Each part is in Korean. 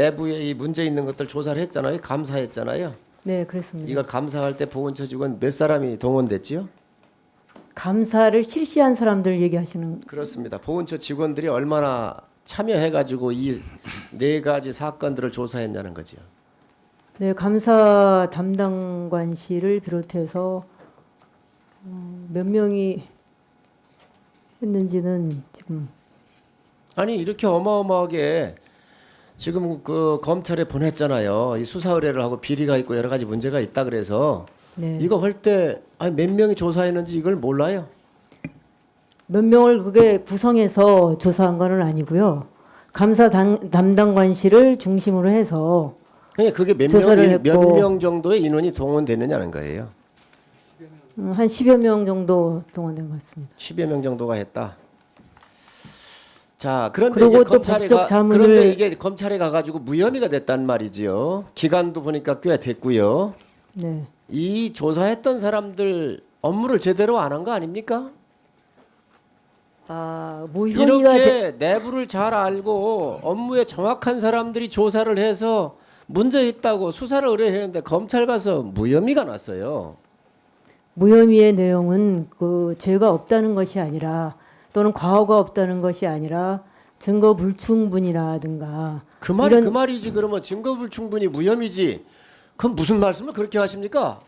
내부에 이 문제 있는 것들 조사를 했잖아요. 감사했잖아요. 네, 그렇습니다. 이거 감사할 때 보훈처 직원 몇 사람이 동원됐지요? 감사를 실시한 사람들 얘기하시는. 그렇습니다. 보훈처 직원들이 얼마나 참여해가지고 이 네 가지 사건들을 조사했냐는 거죠. 네, 감사 담당관실을 비롯해서 몇 명이 했는지는 지금. 아니 이렇게 어마어마하게 지금 그 검찰에 보냈잖아요. 이 수사 의뢰를 하고 비리가 있고 여러 가지 문제가 있다 그래서 네. 이거 할 때 몇 명이 조사했는지 이걸 몰라요. 몇 명을 그게 구성해서 조사한 건 아니고요. 감사 담당관실을 중심으로 해서 그러니까 그게 조사를 몇 했고. 명 정도의 인원이 동원됐느냐는 거예요. 한 10여 명 정도 동원된 것 같습니다. 10여 명 정도가 했다. 자, 그런데 그리고 이게 또 검찰에 법적 자문을- 그런데 이게 검찰에 가가지고 무혐의가 됐단 말이지요. 기간도 보니까 꽤 됐고요. 네. 이 조사했던 사람들 업무를 제대로 안 한 거 아닙니까? 무혐의가 이렇게 내부를 잘 알고 업무에 정확한 사람들이 조사를 해서 문제 있다고 수사를 의뢰했는데 검찰 가서 무혐의가 났어요. 무혐의의 내용은 그 죄가 없다는 것이 아니라 또는 과오가 없다는 것이 아니라 증거 불충분이라든가 그 말이 이런- 그 말이지. 그러면 증거불충분이 무혐의지. 그럼 무슨 말씀을 그렇게 하십니까?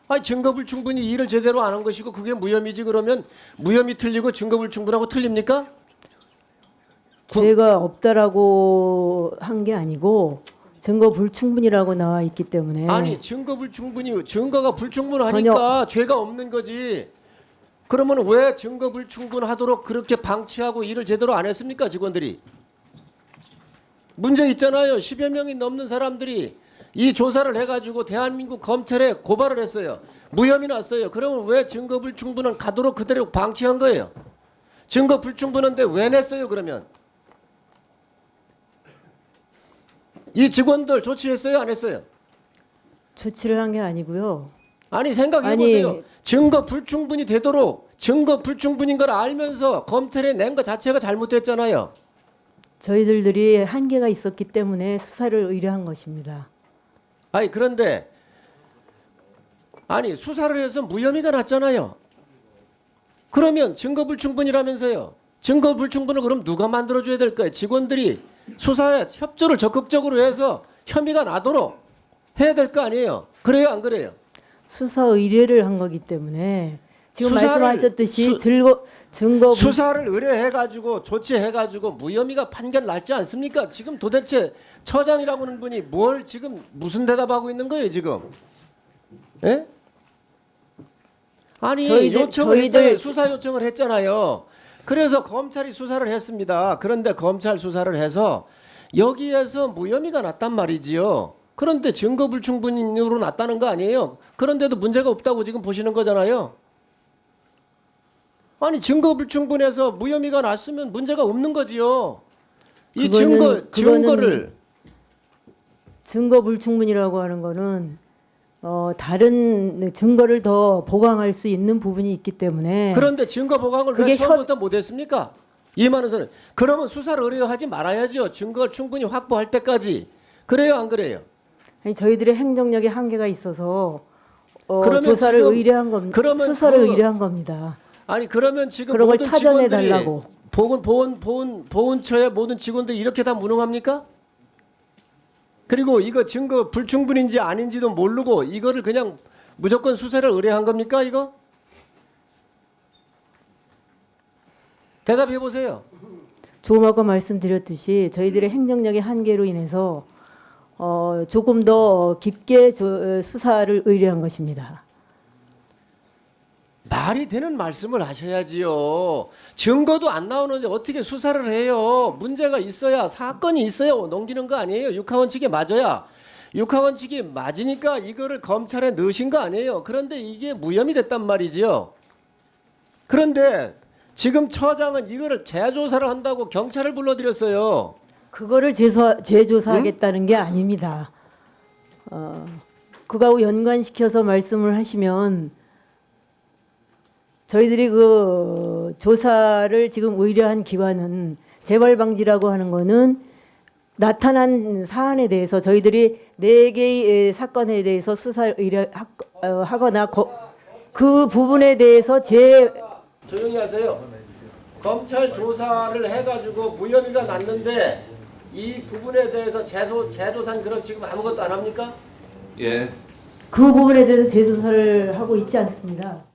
아니 증거불충분이 일을 제대로 안 한 것이고 그게 무혐의지. 그러면 무혐의 틀리고 증거불충분하고 틀립니까? 죄가 없다라고 한 게 아니고 증거 불충분이라고 나와 있기 때문에 아니 증거가 불충분하니까 죄가 없는 거지. 그러면 왜 증거불충분하도록 그렇게 방치하고 일을 제대로 안 했습니까? 직원들이. 문제 있잖아요. 10여 명이 넘는 사람들이 이 조사를 해가지고 대한민국 검찰에 고발을 했어요. 무혐의 났어요. 그러면 왜 증거불충분은 가도록 그대로 방치한 거예요? 증거불충분한데 왜 냈어요? 그러면 이 직원들 조치했어요? 안 했어요? 조치를 한 게 아니고요. 아니 생각해보세요. 증거 불충분이 되도록 증거 불충분인 걸 알면서 검찰에 낸 거 자체가 잘못됐잖아요. 저희들이 한계가 있었기 때문에 수사를 의뢰한 것입니다. 아니 그런데 아니 수사를 해서 무혐의가 났잖아요. 그러면 증거 불충분이라면서요. 증거 불충분을 그럼 누가 만들어줘야 될까요? 직원들이 수사에 협조를 적극적으로 해서 혐의가 나도록 해야 될 거 아니에요. 그래요 안 그래요? 수사 의뢰를 한 거기 때문에 지금 수사를- 말씀하셨듯이 증거 수사를 의뢰해가지고 조치해가지고 무혐의가 판결 났지 않습니까? 지금 도대체 처장이라고 하는 분이 뭘 지금 무슨 대답하고 있는 거예요 지금? 예? 아니 요청을 했잖아요. 수사 요청을 했잖아요. 그래서 검찰이 수사를 했습니다. 그런데 검찰 수사를 해서 여기에서 무혐의가 났단 말이지요. 그런데 증거 불충분으로 났다는 거 아니에요? 그런데도 문제가 없다고 지금 보시는 거잖아요. 아니 증거 불충분해서 무혐의가 났으면 문제가 없는 거지요. 이 그거는- 증거를 증거 불충분이라고 하는 거는 다른 증거를 더 보강할 수 있는 부분이 있기 때문에 그런데 증거 보강을 왜 그게 처음부터 못했습니까? 이만은 선은 그러면 수사를 의뢰하지 말아야죠. 증거를 충분히 확보할 때까지. 그래요 안 그래요? 아니, 저희들의 행정력에 한계가 있어서 그러면 조사를 지금- 의뢰한 겁니다. 그러면 수사를 그- 의뢰한 겁니다. 아니 그러면 지금 그런 걸 모든 찾아내 직원들이 달라고. 보훈처의 모든 직원들이 이렇게 다 무능합니까? 그리고 이거 증거 불충분인지 아닌지도 모르고 이거를 그냥 무조건 수사를 의뢰한 겁니까 이거? 대답해 보세요. 조금 아까 말씀드렸듯이 저희들의 행정력의 한계로 인해서 조금 더 깊게 수사를 의뢰한 것입니다. 말이 되는 말씀을 하셔야지요. 증거도 안 나오는데 어떻게 수사를 해요? 문제가 있어야 사건이 있어야 넘기는 거 아니에요? 육하원칙에 맞아야. 육하원칙이 맞으니까 이거를 검찰에 넣으신 거 아니에요? 그런데 이게 무혐의 됐단 말이지요. 그런데 지금 처장은 이거를 재조사를 한다고 경찰을 불러들였어요. 그거를 재조사하겠다는 게 아닙니다. 그거하고 연관시켜서 말씀을 하시면 저희들이 그 조사를 지금 의뢰한 기관은 재발 방지라고 하는 거는 나타난 사안에 대해서 저희들이 4개의 사건에 대해서 수사를 하거나 그 부분에 대해서 조용히 하세요. 검찰 조사를 해가지고 무혐의가 났는데 이 부분에 대해서 재조사는 그럼 지금 아무것도 안 합니까? 예. 그 부분에 대해서 재조사를 하고 있지 않습니다.